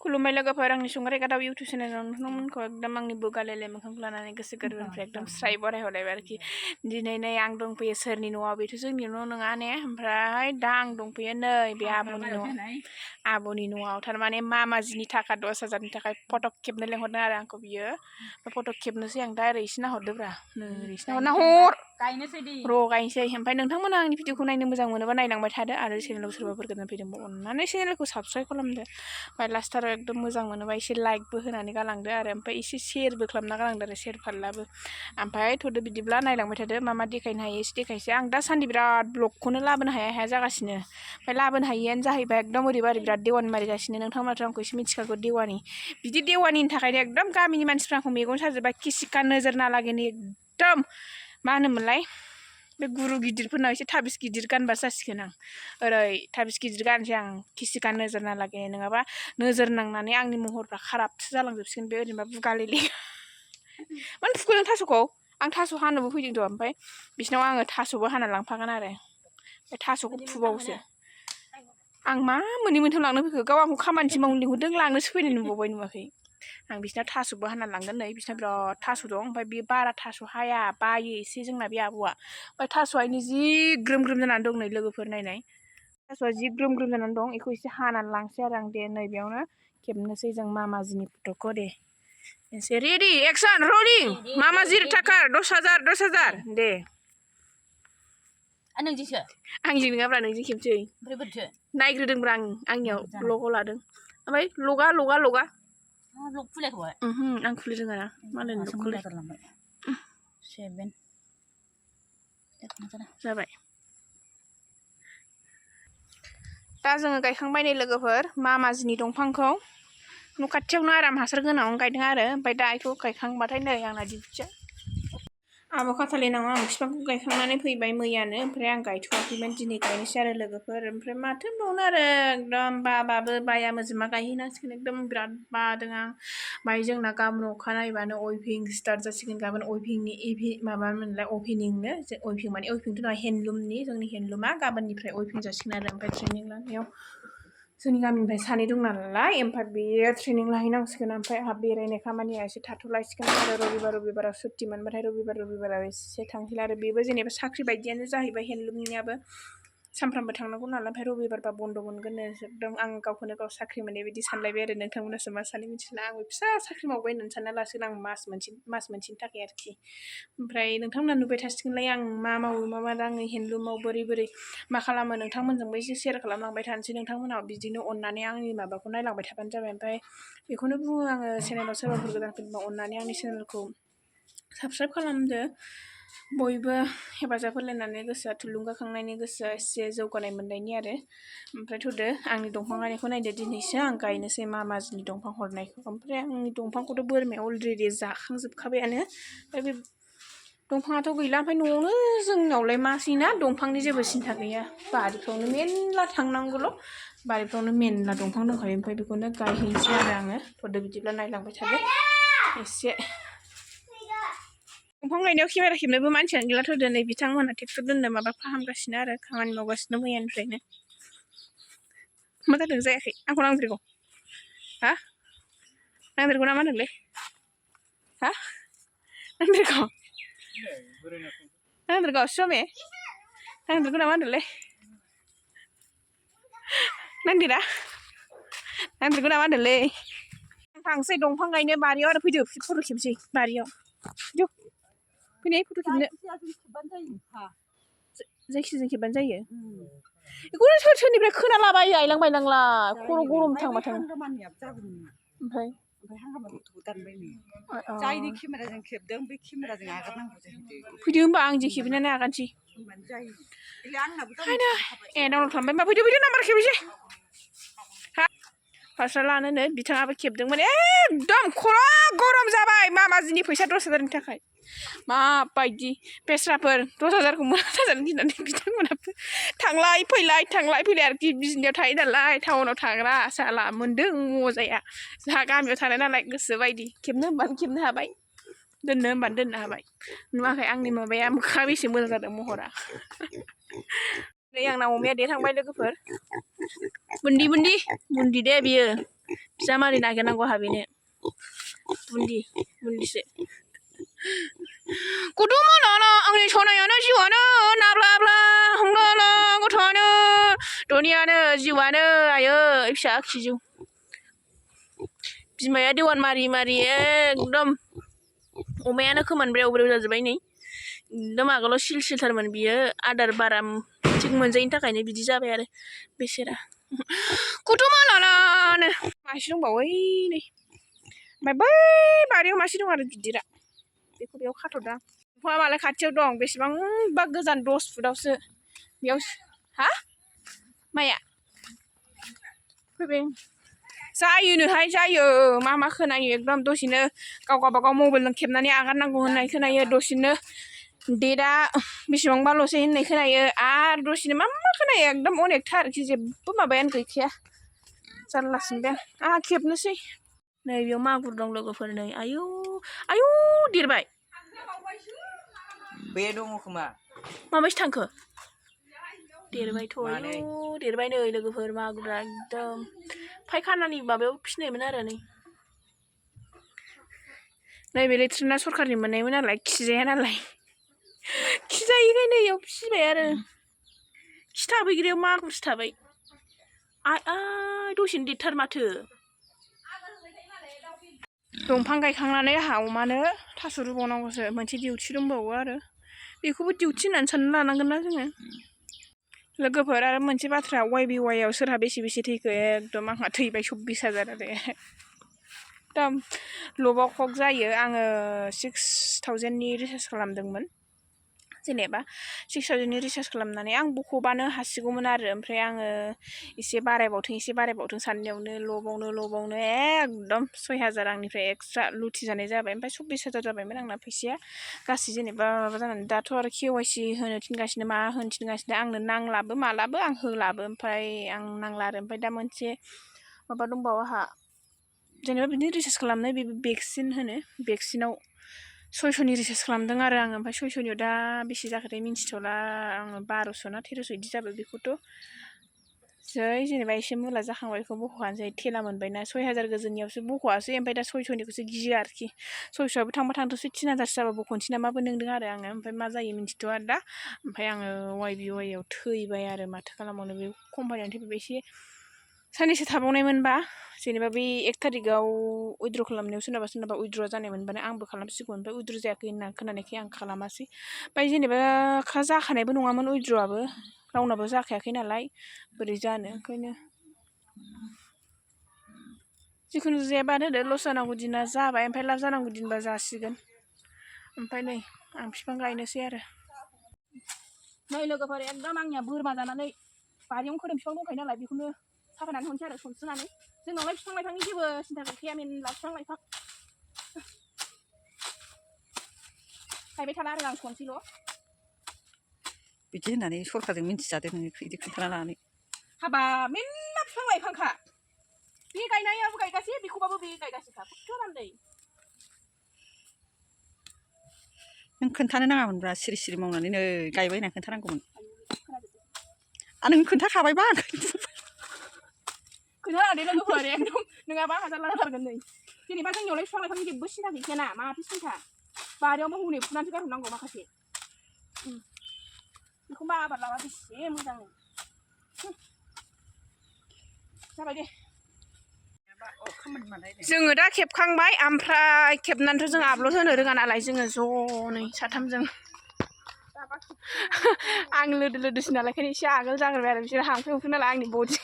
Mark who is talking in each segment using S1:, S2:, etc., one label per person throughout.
S1: खुलुमबाय लोगोफोर आंनि संगारि गादाव इउटुब चेनेलाव नोंथांमोनखौ एकदम आंनि बोगालेले मोखांखौ लानानै गोसो गोरबोनिफ्राय एकदम स्राय बरायहरलायबाय आरोखि दिनै नै आं दंफैयो सोरनि न'आव बेथ' जोंनि न' नङा ने ओमफ्राय दा आं दंफैयो नै बे आब'नि न'आव थारमाने मामाजिनि थाखा 10,000नि थाखाय फटक खेबनो लेंहरदों आरो आंखौ बियो फटक खेबनोसै आं दा ओरै इसिना हरदोब्रा नै ओरै इसिना हरना हर गायनोसै ओमफ्राय नोंथांमोना आंनि भिडिअखौ नायनो मोजां मोनोबा नायलांबाय थादो आरो चेनेलाव सोरबाफोर गोदान फैदोंबा अननानै चेनेलखौ साबस्क्राइब खालामदो ओमफ्राय लास्टाराव एकदम मोजां मोनोबा एसे लाइकबो होनानै गालांदो आरो ओमफ्राय एसे शेयारबो खालामना गालांदो आरो शेयार फारलाबो ओमफ्राय थ'दो बिदिब्ला नायलांबाय थादो मा मा देखायनो हायो एसे देखायसै आं दासान्दि बिराद ब्लगखौनो लाबोनो हाया जागासिनो ओमफ्राय लाबोनो हायियानो जाहैबाय एकदम ओरैबा बिराद देवानि मारिगासिनो नोंथांमोनाथ' आंखौ एसे मिथिखागौ देवानि बिदि देवानिनि थाखायनो एकदम गामिनि मानसिफ्रा आंखौ मेगन साजोब्बाय किसिका नोजोर नालागैनो एकदम मा होनोमोनलाय बे गुरु गिदिरफोरनाव एसे थाबिस गिदिर गानबासो जासिगोन आं ओरै थाबिस गिदिर गानसै आं किसिका नोजोर नालागे नङाबा नोजोर नांनानै आंनि महरफ्रा खाराबसो जालांजोबसिगोन बे ओरैनोबा बुगालेले मानो फुखो नों थास'खौ आं थास' हानोबो फैदोंथ' ओमफ्राय बिसिनाव आङो थास'बो हाना लांफागोन आरो ओमफ्राय थास'खौ फुबावसो आं मा मोननै मोनथाम लांनो फैखो गाव आंखौ खामानिसो मावनो लिंहरदों लांनोसो फैनाय नुबावबाय नुवाखै आं बिसिनाव थास'बो हाना लांगोन नै बिसिनाव बिराद थास' दं ओमफ्राय बे बारा थास' हाया बायो एसे जोंना बे आब'आ ओमफ्राय थास'आनो जि ग्रोम ग्रोम जानानै दं नै लोगोफोर नायनाय थास'आ जि ग्रोम ग्रोम जानानै दं बेखौ एसे हानानै लांसै आरो आं दे नैबेयावनो खेबनोसै जों मामाजिनि फट'खौ दे एसे रेडि एक्सन रलिं मामाजिर थाकार 10,000 दे आंजों नङाब्रा नोंजों खेबसै नायग्रोदोंब्रा आंनियाव लग' लादों ओमफ्राय लगा ब्लग खुलियाखै आं खुलि रोङा ना मालायनि ब्लग खुलि जाबाय दा जोङो गायखांबाय नै लोगोफोर मामाजिनि दंफांखौ न' खाथियावनो आराम हासार गोनाङावनो गायदों आरो ओमफ्राय दा बेखौ गायखांबाथाय नै आंना डिउटिया आब' खाथालिनाव आं बिफांखौ गायखांनानै फैबाय मैयानो ओमफ्राय आं गायथ'वाखैमोन दिनै गायनोसै आरो लोगोफोर ओमफ्राय माथो होनबावनो आरो एकदम बाबाबो बाया मोजोमा गायहैनांसिगोन एकदम बिराद बादों आं ओमफ्राय जोंना गाबोन अखा नायबानो अइभिं स्टार्ट जासिगोन गाबोन अइभिंनि माबा मोनलाय अपेनिंनो अइभिं माने अइभिंथ' नङा हेन्दलुमनि जोंनि हेन्दलुमा गाबोननिफ्राय अइभिं जासिगोन आरो ओमफ्राय ट्रेनिं लानायाव जोंनि गामिनिफ्राय सानै दं नालाय ओमफ्राय बेयो ट्रेनिं लाहैनांसिगोन ओमफ्राय आंहा बेरायनाय खामानिया एसे थाथ'लायसिगोन आरो रबिबाराव सुटि मोनबाथाय रबिबाराव एसे थांसैला आरो बेबो जेनेबा साख्रि बायदियानो जाहैबाय हेन्दलुमनियाबो सानफ्रामबो थांनांगौ नालाय ओमफ्राय रबिबारबा बन्द' मोनगोननो एकदम आं गावखौनो गाव साख्रि मोननाय बायदि सानलायबाय आरो नोंथांमोनासो मा सानो मिथिला आंबो फिसा साख्रि मावबाय होननानै सानना लासिगोन आं मास मोनसेनि थाखाय आरोखि ओमफ्राय नोंथांमोना नुबाय थासिगोनलाय आं मा मावो मा आङो हेन्दलुमाव बोरै मा खालामो नोंथांमोनजोंबो एसे शेयार खालामलांबाय थानोसै नोंथांमोनाव बिदिनो अननानै आंनि माबाखौ नायलांबाय थाबानो जाबाय ओमफ्राय बेखौनो बुङो आङो चेनेलाव सोरबाफोर गोदान फैदोंबा अननानै आंनि चेनेलखौ साबस्क्राइब खालामदो बयबो हेफाजाब होलायनानै गोसोआ थुलुंगाखांनायनि गोसोआ एसे जौगानाय मोननायनि आरो ओमफ्राय थ'दो आंनि दंफां गायनायखौ नायदो दिनैसो आं गायनोसै मामाजिनि दंफां हरनायखौ ओमफ्राय आंनि दंफांखौथ' बोरमाया अलरेडि जाखांजोबखाबायानो ओमफ्राय बे दंफाङाथ' गैला ओमफ्राय न'आवनो जोंनावलाय मासैना दंफांनि जेबो सिन्था गैया बारिफ्रावनो मेरला थांनांगौल' बारिफ्रावनो मेरला दंफां दंखायो ओमफ्राय बेखौनो गायहैनोसै आरो आङो थ'दो बिदिब्ला नायलांबाय थादो एसे दंफां गायनायाव केमेरा खेबनोबो मानसियानो गैला थ'दो नै बिथांमोनहा ट्रेक्टर दोननो माबा फाहामगासिनो आरो खामानि मावगासिनो मैयानिफ्रायनो मा जादों जायाखै आंखौ नांद्रायगौ हा नांद्रायगौ ना मा होनदोंलै हा नांद्रायगौ समे नांद्रायगौ ना मा होनदोंलै नांदेरा नांद्रायगौ ना मा होनदोंलै थांसै दंफां गायनो बारियाव आरो फैदो फट' खेबसै बारियाव फैनाय फट' खेबनो जायखिजों खेबबानो जायो बेखौनो सोरनिफ्राय खोनालाबायो आइलां बायलांला खर' गरम थांबा थाङो ओमफ्राय
S2: जायनि केमेराजों खेबदों बे केमेराजों आगारनांगौ जाहैदों
S1: फैदो होमबा आंजों खेबनानै आगानसै डाउनलड खालामबाय होमबा फैदो नाम्बार खेबनोसै फार्स्टआ लानोनो बिथाङाबो खेबदोंमोन एकदम खर' गरम जाबाय मामाजिनि फैसा 10,000नि थाखाय माबायदि बेस्राफोर 10,000खौ मोनथारजानो गिनानै बिथांमोनाबो थांलाय फैलाय आरोखि बिजनियाव थायो नालाय टाउनाव थाग्रा साला मोन्दों मजाया जोंहा गामियाव थानाय नालाय गोसो बायदि खेबनो होनबानो खेबनो हाबाय दोननो होनबानो दोननो हाबाय नुवाखै आंनि माबाया मोखाङा बेसे मोजां जादों महरा नै आंना अमाया देरहांबाय लोगोफोर बुन्दि दे बियो फिसा मारै नागिरनांगौ आंहा बेनो बुन्दिसो गथ'मोनानो आंनि सनायानो जिउआनो नाब्लाब्ला हमगाला गथ'आनो दुनियानो जिउआनो आयै फिसा खिजौ बिमाया देवान मारि एकदम अमायानो खोमान ब्रेव जाजोब्बाय नै एकदम आगोलाव सिलथारमोन बियो आदार बारा थिग मोनजायैनि थाखायनो बिदि जाबाय आरो बेसेरा गथ'मालानो मासे दंबावो नै ओमफ्राय बै बारियाव मासे दं आरो गिदिरा बेखौ बेयाव खाथ'दों दंफाङा मालाय खाथियाव दं बेसेबांबा गोजान 10 फुटावसो बेयाव हा माया फैबाय जायोनोहाय जायो मा खोनायो एकदम दसेनो गाव गावबागाव मबाइलजों खेबनानै आगारनांगौ होननाय खोनायो दसेनो डेटआ बेसेबांबाल'सै होननाय खोनायो आरो दसेनो मा खोनायो एकदम अनेकथा आरोखि जेबो माबायानो गैखाया जारलासिन बे आंहा खेबनोसै नै बेयाव मागुर दं लोगोफोर नै आयौ देरबाय
S2: बे दङ खोमा
S1: माबायसो थांखो देरबायथ' आयौ देरबाय नै लोगोफोर मागुरा एकदम फायखानानि माबायाव फिसिनायमोन आरो नैबे लेट्रिना सरखारनि मोननायमोन नालाय खिजाया नालाय खिजायैखायनो इयाव फिसिबाय आरो खि थाफैग्रायाव मागुरसो थाबाय दसेनो देरथार माथो दंफां गायखांनानै आंहा अमानो थास' रुबावनांगौसो मोनसे डिउटि दंबावो आरो बेखौबो डिउटि होननानै सानना लानांगोन ना जोङो लोगोफोर आरो मोनसे बाथ्रा YBYआव सोरहा बेसे थैखो एकदम आंहा थैबाय 26,000 आरो एकदम लबाव खक जायो आङो 6,000नि रिसार्ज खालामदोंमोन जेनेबा 6,000नि रिसार्ज खालामनानै आं बख'बानो हासिगौमोन आरो ओमफ्राय आङो एसे बारायबावथों साननायावनो लबावनो एकदम 6,000 आंनिफ्राय एक्सट्रा लुथि जानाय जाबाय ओमफ्राय 26,000 जाबायमोन आंना फैसाया गासै जेनेबा माबा जानानै दाथ' आरो KYC होनो थिनगासिनो मा होनो थिनगासिनो आंनो नांलाबो मालाबो आं होलाबो ओमफ्राय आं नांला आरो ओमफ्राय दा मोनसे माबा दंबावो आंहा जेनेबा बिदिनो रिसार्ज खालामनाय बे भेक्सिन होनो भेक्सिनाव 600नि रिसार्ज खालामदों आरो आङो ओमफ्राय 600नियाव दा बेसे जाखोथाय मिन्थिथ'ला आङो 1200 ना 1300 बिदि जाबाय बेखौथ' जै जेनेबा एसे मुला जाखांबाय बेखौ बख'खानोसै थेला मोनबायना 6,000 गोजोननियावसो बख'वासै ओमफ्राय दा 600निखौसो गियो आरोखि 600आबो थांबा थांथोंसै 3,000 जाबा बख'नोसै नामाबो नंदों आरो आङो ओमफ्राय मा जायो मिन्थिथ'आ दा ओमफ्राय आङो YBYआव थैबाय आरो माथो खालामबावनो बे कम्पानियानो थैबाय एसे साननैसो थाबावनायमोनबा जेनेबा बबै 1 थारिखआव उइद्र' खालामनायाव सोरनाबा उइद्र' जानाय मोनबानो आंबो खालामसिगौमोन ओमफ्राय उइद्र' जायाखै होनना खोनानायखाय आं खालामासै ओमफ्राय जेनेबा जाखानायबो नङामोन उइद्र'आबो रावनाबो जाखायाखै नालाय बोरै जानो ओंखायनो जिखुनु जायाबानो लस जानांगौ दिना जाबाय ओमफ्राय लाब जानांगौ दिनबा जासिगोन ओमफ्राय नै आं बिफां गायनोसै आरो नै लोगोफोर एकदम आंनिया बोरमा जानानै बारियावनो खोदोम बिफां दंखायो नालाय बेखौनो साफायनानै होनोसै आरो सनस्रोनानै जोंनावलाय बिफां लाइफांनि जेबो सिन्था गैखाया मेरला बिफां लाइफां गायबाय थाला आरो आं सनसैल'
S2: बिदि होननानै सरखारजों मिन्थिजादों नोङो बिदि खोन्थाना लानानै
S1: हाबा मेरला बिफां लाइफांखा बे गायनायाबो गायगासिनो बेखौबाबो बे गायगासिनोखा खथ्थ' रानदै
S2: नों खोन्थानो नाङामोनब्रा सिरि मावनानै नै गायबाय होनना खोन्थानांगौमोन नों खोन्थाखाबायबा
S1: खोन्थानाङा दे लोगोफोर एकदम नङाबा आंहा जारला जाथारगोन नै जेनेबा जोंनियावलाय बिफां लाइफांनि जेबो सिन्था गैखायाना माथो सिन्था बारियावबो हनै फुनानैसो गारहरनांगौ माखासे बेखौबा आबाद लाबा बेसे मोजां जाबाय दे जोङो दा खेबखांबाय ओमफ्राय खेबनानैथ' जों आपल'ड होनो रोङा नालाय जोङो ज'नै साथामजों आं लोदोसो नालाय ओंखायनो एसे आगोल जाग्रोबाय आरो बिसोर हांखो नालाय आंनि बडि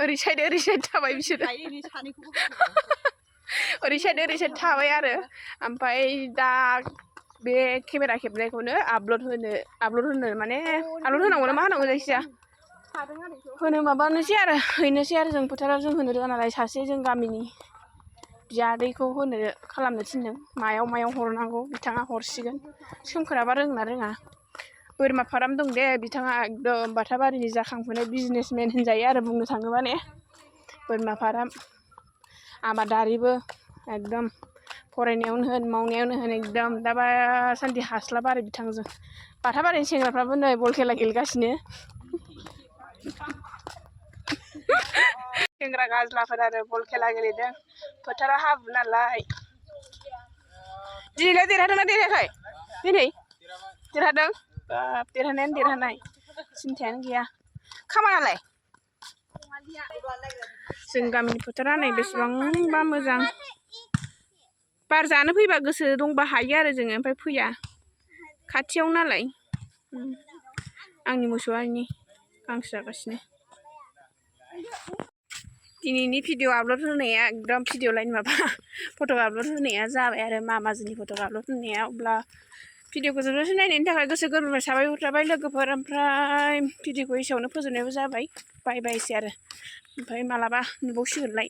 S1: ओरै साइड थाबाय बिसोरो ओरै साइड थाबाय आरो ओमफ्राय दा बे केमेरा खेबनायखौनो आपल'ड होनो माने आपल'ड होनांगौ ना मा होनांगौ जायखिजाया होनो माबानोसै आरो हैनोसै आरो जों फोथाराव जों होनो रोङा नालाय सासे जों गामिनि बियादैखौ खालामनो थिनदों मायाव हरनांगौ बिथाङा हरसिगोन सोमखोराबा रोङोना रोङा बोरमा फार्म दं दे बिथाङा एकदम बाथाबारिनि जाखांफुनाय बिजनेसमेन होनजायो आरो बुंनो थाङोबा ने बोरमा फार्म आबादारिबो एकदम फरायनायावनो होन मावनायावनो होन एकदम दासान्दि हास्लाबा आरो बिथांजों बाथाबारिनि सेंग्राफ्राबो नै बल खेला गेलेगासिनो सेंग्रा गाज्लाफोर आरो बल खेला गेलेदों फोथारा हाब्रु नालाय दिनैलाय देरहादोंना देरहायाखै दिनै देरहादों बाब देरहानायानो देरहानाय सिन्थायानो गैया खामानियालाय जों गामिनि फोथारा नै बेसेबांबा मोजां बार जानो फैबा गोसो दंबा हायो आरो जोङो ओमफ्राय फैया खाथियाव नालाय आंनि मोसौआ गांसो जागासिनो दिनैनि भिडिअ आपल'ड होनाया एकदम भिडिअ लाइन माबा फट' आपल'ड होनाया जाबाय आरो मामाजिनि फट' आपल'ड होनाया अब्ला भिडिअखौ जोबजासिम नायनायनि थाखाय गोसो गोरबोनिफ्राय साबायखर थाबाय लोगोफोर ओमफ्राय भिडिअखौ एसेयावनो फोजोबनायबो जाबाय बाय बायसै आरो ओमफ्राय मालाबा नुबावसिगोनलाय।